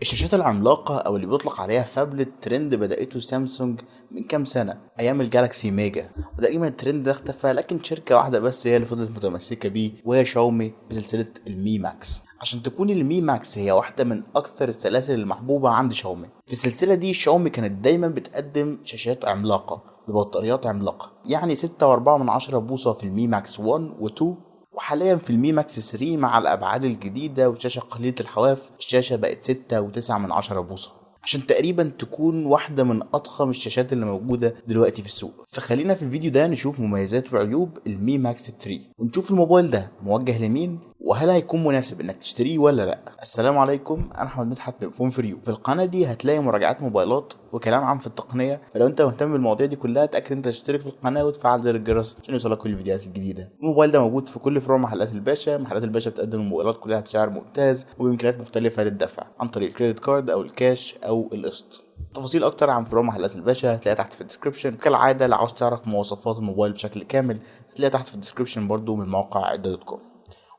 الشاشات العملاقة أو اللي بيطلق عليها فابلت ترند بدأته سامسونج من كام سنة أيام الجالاكسي ميجا، وتقريبا الترند ده اختفى، لكن شركة واحدة بس هي اللي فضلت متمسكة بيه وهي شاومي بسلسلة المي ماكس. عشان تكون المي ماكس هي واحدة من أكثر السلاسل المحبوبة عند شاومي. في السلسلة دي شاومي كانت دايما بتقدم شاشات عملاقة ببطاريات عملاقة، يعني 6.4 بوصة في المي ماكس 1 و 2، وحاليا في المي ماكس 3 مع الابعاد الجديده وشاشه قليله الحواف الشاشه بقت 6.9 بوصه، عشان تقريبا تكون واحده من اضخم الشاشات اللي موجوده دلوقتي في السوق. فخلينا في الفيديو ده نشوف مميزات وعيوب المي ماكس 3 ونشوف الموبايل ده موجه لمين وهل هيكون مناسب انك تشتريه ولا لا. السلام عليكم، انا احمد مدحت من فون فريو. في القناه دي هتلاقي مراجعات موبايلات وكلام عام في التقنيه، فلو انت مهتم بالمواضيع دي كلها اتاكد انت تشترك في القناه وتفعل زر الجرس عشان يوصلك كل الفيديوهات الجديده. الموبايل ده موجود في كل فروع محلات الباشا. محلات الباشا بتقدم الموبايلات كلها بسعر ممتاز وبامكانيات مختلفه للدفع عن طريق الكريدت كارد او الكاش او القسط. تفاصيل اكتر عن فروع محلات الباشا هتلاقيها تحت في الديسكربشن. كالعاده لو عاوز تعرف مواصفات الموبايل بشكل كامل هتلاقيها تحت في الديسكربشن برضو من موقع عده.com.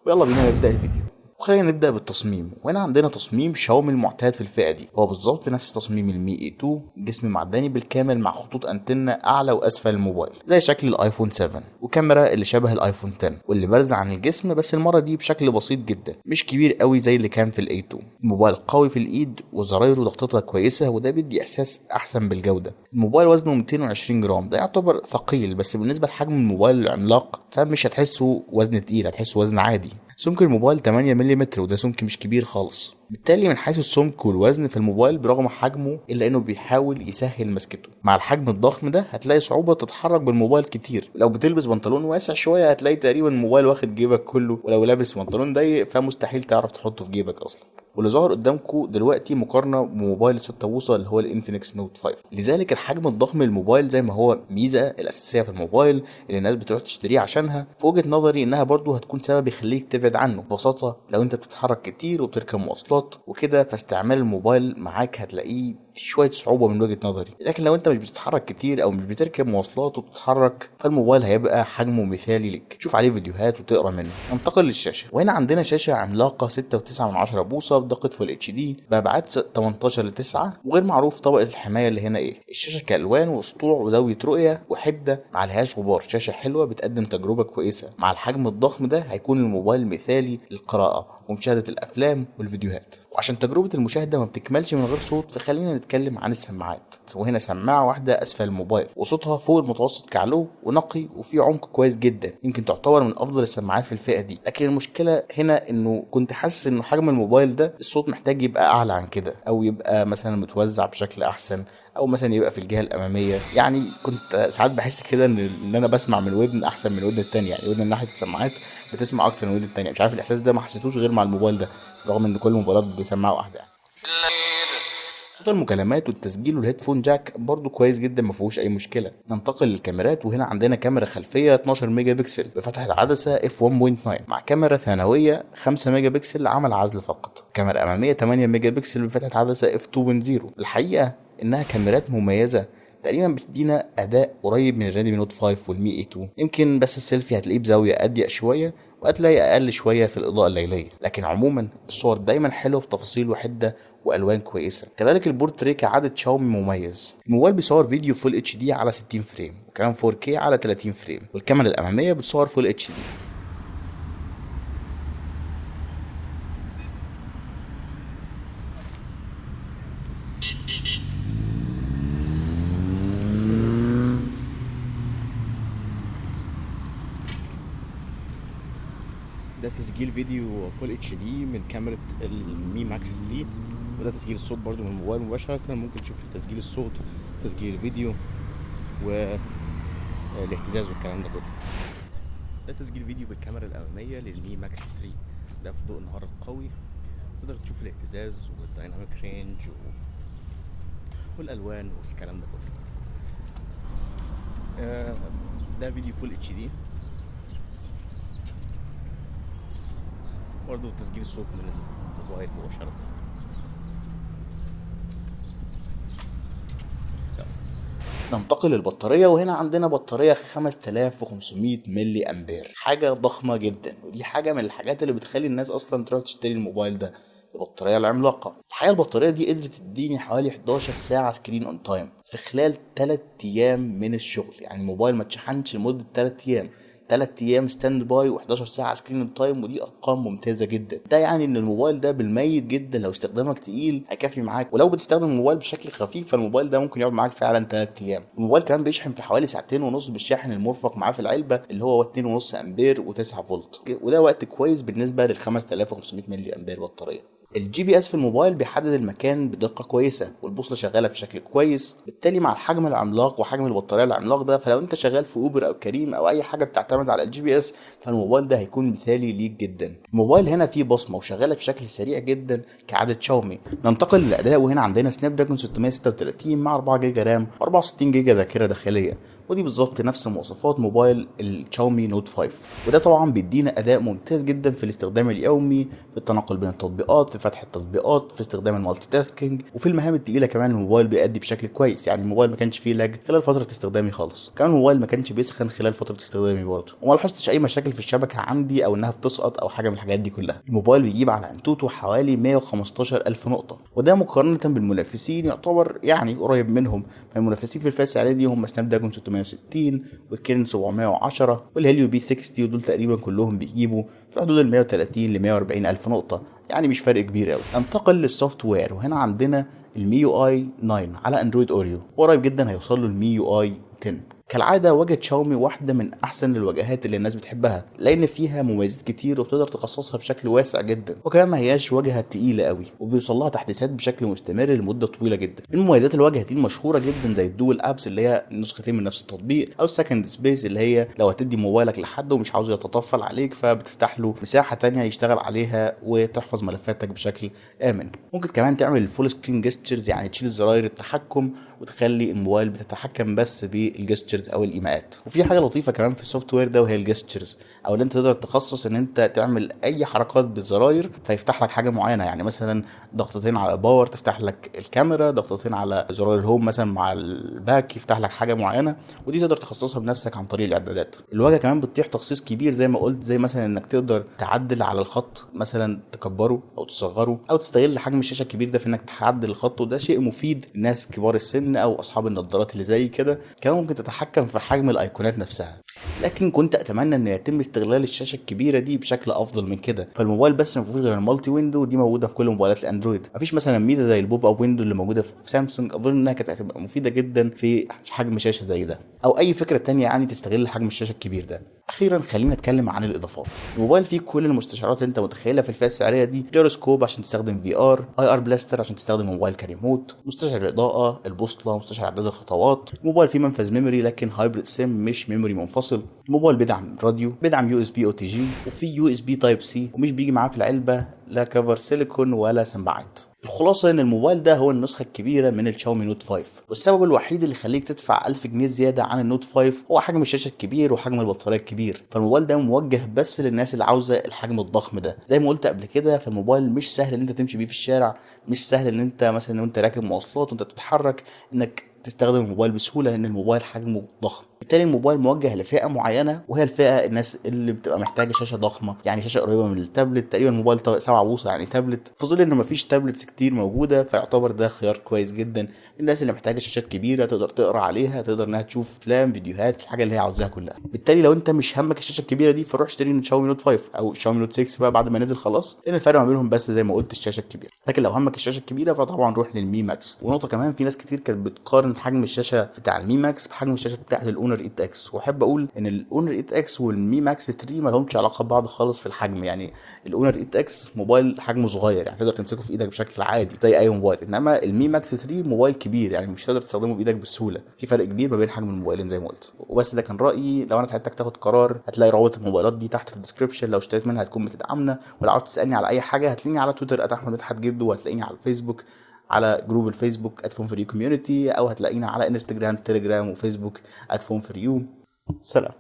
ويلا بينا نبدأ الفيديو. وخلينا نبدأ بالتصميم، وهنا عندنا تصميم شاومي المعتاد في الفئة دي، هو بالظبط نفس تصميم المي اي 2، جسم معدني بالكامل مع خطوط انتنة اعلى واسفل الموبايل زي شكل الايفون 7، وكاميرا اللي شبه الايفون 10 واللي بارزة عن الجسم بس المرة دي بشكل بسيط جدا مش كبير قوي زي اللي كان في الاي 2. الموبايل قوي في الايد وزرايره ضغطتها كويسة وده بيدي احساس احسن بالجودة. الموبايل وزنه 220 جرام، ده يعتبر ثقيل بس بالنسبة لحجم الموبايل العملاق فمش هتحسه وزن تقيل، هتحسه وزن عادي. سمك الموبايل 8 ملم وده سمك مش كبير خالص، بالتالي من حيث السمك والوزن في الموبايل برغم حجمه الا انه بيحاول يسهل مسكته. مع الحجم الضخم ده هتلاقي صعوبة تتحرك بالموبايل كتير، لو بتلبس بنطلون واسع شوية هتلاقي تقريبا الموبايل واخد جيبك كله، ولو لابس بنطلون ضيق فمستحيل تعرف تحطه في جيبك اصلا. واللي ظهر قدامكم دلوقتي مقارنه بموبايل 6 بوصه اللي هو الانفينكس نوت 5. لذلك الحجم الضخم للموبايل زي ما هو ميزه الاساسيه في الموبايل اللي الناس بتروح تشتريه عشانها، في وجهه نظري انها برضو هتكون سبب يخليك تبعد عنه. ببساطه لو انت بتتحرك كتير وبتركب مواصلات وكده فاستعمال الموبايل معاك هتلاقيه في شويه صعوبه من وجهه نظري، لكن لو انت مش بتتحرك كتير او مش بتركب مواصلات وبتتحرك فالموبايل هيبقى حجمه مثالي لك، تشوف عليه فيديوهات وتقرا منه. ننتقل للشاشه، وهنا عندنا شاشه عملاقه 6.9 بوصه بدقه فول اتش دي بابعاد 18:9، وغير معروف طبقه الحمايه اللي هنا ايه. الشاشه كالوان وسطوع وزاويه رؤيه وحده ما عليهاش غبار، شاشه حلوه بتقدم تجربه كويسه. مع الحجم الضخم ده هيكون الموبايل مثالي للقراءه ومشاهده الافلام والفيديوهات. وعشان تجربه المشاهده ما بتكملش من غير صوت فخلينا نتكلم عن السماعات. وهنا سماعه واحده اسفل الموبايل وصوتها فوق المتوسط كعلو ونقي وفي عمق كويس جدا، يمكن تعتبر من افضل السماعات في الفئه دي. لكن المشكله هنا انه كنت حاسس انه حجم الموبايل ده الصوت محتاج يبقى اعلى عن كده، او يبقى مثلا متوزع بشكل احسن، او مثلا يبقى في الجهه الاماميه. يعني كنت ساعات بحس كده ان انا بسمع من ودن احسن من الودن التانية، يعني ودن ناحيه السماعات بتسمع اكتر من الودن التانية. مش عارف الاحساس ده ما حسيتوش غير مع الموبايل ده رغم ان كل الموبايلات بيسمعوا واحده يعني. صوت المكالمات والتسجيل والهيدفون جاك برضو كويس جدا ما فيهوش اي مشكله. ننتقل للكاميرات، وهنا عندنا كاميرا خلفيه 12 ميجا بكسل بفتحه عدسه اف 1.9 مع كاميرا ثانويه 5 ميجا بكسل عمل عزل فقط. كاميرا اماميه 8 ميجا بكسل بفتحه عدسه اف 2.0. الحقيقه انها كاميرات مميزه تقريبا بتدينا اداء قريب من الريدمي نوت 5 والمي اي 2، يمكن بس السيلفي هتلاقيه بزاويه اضيق شويه وهتلاقي اقل شويه في الاضاءه الليليه، لكن عموما الصور دايما حلوه بتفاصيل وحده والوان كويسه. كذلك البورتريه كعاده شاومي مميز. الموبايل بيصور فيديو فول اتش دي على 60 فريم وكمان 4K على 30 فريم، والكاميرا الاماميه بتصور فول اتش دي. ده تسجيل فيديو فول اتش دي من كاميرا المي ماكس 3، وده تسجيل الصوت برضو من الموبايل مباشرة. ممكن تشوف تسجيل الصوت، تسجيل الفيديو، والاهتزاز والكلام ده كله. ده تسجيل فيديو بالكاميرا الأمامية للمي ماكس 3، ده في ضوء النهار القوي تقدر تشوف الاهتزاز والدايناميك رينج والألوان والكلام ده كله. ده فيديو فول اتش دي برضه تسجيل الصوت من الموبايل مباشرة. ننتقل للبطارية، وهنا عندنا بطارية 5500 ملي أمبير، حاجة ضخمة جدا، ودي حاجة من الحاجات اللي بتخلي الناس أصلا تروح تشتري الموبايل ده. البطارية العملاقة. الحقيقة البطارية دي قدرت تديني حوالي 11 ساعة سكرين اون تايم في خلال 3 ايام من الشغل. يعني الموبايل ما اتشحنش لمدة 3 ايام، 3 ايام ستاند باي و11 ساعه سكرين اون تايم، ودي ارقام ممتازه جدا. ده يعني ان الموبايل ده بالميت جدا لو استخدامك تقيل هيكفي معاك، ولو بتستخدم الموبايل بشكل خفيف فالموبايل ده ممكن يقعد معاك فعلا 3 ايام. الموبايل كمان بيشحن في حوالي 2.5 ساعة بالشاحن المرفق معاه في العلبه اللي هو 2.5 امبير و9 فولت، وده وقت كويس بالنسبه لل 5500 ملي امبير بطاريه. الجي بي اس في الموبايل بيحدد المكان بدقة كويسة، والبوصلة شغالة بشكل كويس. بالتالي مع الحجم العملاق وحجم البطارية العملاق ده، فلو انت شغال في اوبر او كريم او اي حاجة بتعتمد على الجي بي اس، فالموبايل ده هيكون مثالي ليك جدا. الموبايل هنا فيه بصمة وشغالة بشكل سريع جدا كعادة شاومي. ننتقل للأداء، وهنا عندنا سناب دراجون 636 مع 4 جيجا رام و64 جيجا ذاكرة داخلية، ودي بالظبط نفس مواصفات موبايل الشاومي نوت 5. وده طبعا بيدينا اداء ممتاز جدا في الاستخدام اليومي، في التنقل بين التطبيقات، في فتح التطبيقات، في استخدام المالتي تاسكينج، وفي المهام التقيله كمان الموبايل بيأدي بشكل كويس. يعني الموبايل ما كانش فيه لاج خلال فتره استخدامي خالص، كمان الموبايل ما كانش بيسخن خلال فتره استخدامي برضه، وما لاحظتش اي مشاكل في الشبكه عندي او انها بتسقط او حاجه من الحاجات دي كلها. الموبايل بيجيب على انتوتو حوالي 115 الف نقطه، وده مقارنه بالمنافسين يعتبر يعني قريب منهم. المنافسين في الفئه السعريه دي هم سناب دراجون 660 والكيرن 710 والهيليو بي 60، ودول تقريبا كلهم بيجيبوا في حدود ال 130 ل 140 الف نقطه، يعني مش فرق كبير قوي. انتقل للسوفت وير، وهنا عندنا الميو اي 9 على اندرويد اوريو، وقريب جدا هيوصل له الميو اي 10. كالعادة واجهة شاومي واحدة من أحسن الواجهات اللي الناس بتحبها، لأن فيها مميزات كتير وبتقدر تخصصها بشكل واسع جدا، وكمان ما هياش واجهة تقيلة قوي، وبيوصل لها تحديثات بشكل مستمر لمدة طويلة جدا. من مميزات الواجهة دي المشهورة جدا زي الدول أبس اللي هي نسختين من نفس التطبيق، أو السكند سبيس اللي هي لو هتدي موبايلك لحد ومش عاوز يتطفل عليك فبتفتح له مساحة تانية يشتغل عليها وتحفظ ملفاتك بشكل آمن. ممكن كمان تعمل الفول سكرين جيستشرز، يعني تشيل زراير التحكم وتخلي الموبايل بتتحكم بس بالجيستشرز او الايماءات. وفي حاجه لطيفه كمان في السوفت وير ده، وهي الجيستشرز، او ان انت تقدر تخصص ان انت تعمل اي حركات بالزراير فيفتح لك حاجه معينه. يعني مثلا ضغطتين على باور تفتح لك الكاميرا، ضغطتين على زرار الهوم مثلا مع الباك يفتح لك حاجه معينه، ودي تقدر تخصصها بنفسك عن طريق الاعدادات. الواجهه كمان بتتيح تخصيص كبير زي ما قلت، زي مثلا انك تقدر تعدل على الخط، مثلا تكبره او تصغره، او تستغل حجم الشاشه الكبير ده في انك تعدل الخط، وده شيء مفيد للناس كبار السن او اصحاب النظارات اللي زي كده. كمان ممكن تتحكم في حجم الايقونات نفسها، لكن كنت اتمنى ان يتم استغلال الشاشه الكبيره دي بشكل افضل من كده. فالموبايل بس ما فيهوش غير المالتي ويندو، ودي موجوده في كل موبايلات الاندرويد. مفيش مثلا ميزه زي البوب اب ويندو اللي موجوده في سامسونج، اظن انها كانت هتبقى مفيده جدا في حجم شاشه زي ده، او اي فكره تانية يعني تستغل حجم الشاشه الكبير ده. اخيرا خلينا نتكلم عن الاضافات. الموبايل فيه كل المستشعرات اللي انت متخيلها في الفئه السعريه دي، جيروسكوب عشان تستخدم في ار، اي ار بلاستر عشان تستخدم موبايل كريموت، مستشعر الاضاءه، البوصله، مستشعر عداد الخطوات. الموبايل فيه منفذ ميموري لكن هايبريد سيم مش ميموري منفصل. الموبايل بيدعم راديو، بيدعم يو اس بي او تي جي، وفي يو اس بي تايب سي، ومش بيجي معاه في العلبه لا كفر سيليكون ولا سماعات. الخلاصه ان الموبايل ده هو النسخه الكبيره من الشاومي نوت 5، والسبب الوحيد اللي يخليك تدفع 1000 جنيه زياده عن النوت 5 هو حجم الشاشه الكبير وحجم البطاريه الكبير. فالموبايل ده موجه بس للناس اللي عاوزه الحجم الضخم ده. زي ما قلت قبل كده، فالموبايل مش سهل ان انت تمشي بيه في الشارع، مش سهل ان انت مثلا وانت راكب مواصلات وانت بتتحرك انك تستخدم الموبايل بسهوله، لان الموبايل حجمه ضخم. بالتالي الموبايل موجه لفئه معينه، وهي الفئه الناس اللي بتبقى محتاجه شاشه ضخمه، يعني شاشه قريبه من التابلت. تقريبا الموبايل 7 بوصه يعني تابلت، في ظل ان مفيش تابلتس كتير موجوده، فيعتبر ده خيار كويس جدا للناس اللي محتاجه شاشات كبيره تقدر تقرا عليها، تقدر انها تشوف افلام، فيديوهات، الحاجه اللي هي عاوزاها كلها. بالتالي لو انت مش همك الشاشه الكبيره دي، فروح اشتري شاومي نوت 5 او شاومي نوت 6 بقى بعد ما نزل خلاص، لان الفرق ما بينهم بس زي ما قلت الشاشه الكبيره. لكن لو همك الشاشه الكبيره فطبعا روح للمي ماكس. ونقطه كمان، في ناس كتير كانت بتقارن حجم الشاشه بتاع المي ماكس بحجم الشاشه بتاعه الاونر 8 اكس، واحب اقول ان الاونر 8 اكس والمي ماكس 3 ما لهمش علاقه ببعض خالص في الحجم. يعني الاونر 8 اكس موبايل حجمه صغير، يعني تقدر تمسكه في ايدك بشكل عادي زي اي موبايل، انما المي ماكس 3 موبايل كبير، يعني مش تقدر تستخدمه بايدك بسهوله. في فرق كبير ما بين حجم الموبايلين زي ما قلت. وبس ده كان رايي. لو انا ساعدتك تاخد قرار، هتلاقي روابط الموبايلات دي تحت في الديسكربشن، لو اشتريت منها هتكون بتدعمنا. ولو عاوز تسالني على اي حاجه هتلاقيني على تويتر @احمد مدحت جدو، وهتلاقيني على الفيسبوك على جروب الفيسبوك @phone4you community، او هتلاقينا على انستجرام، تليجرام، وفيسبوك @phone4you. سلام.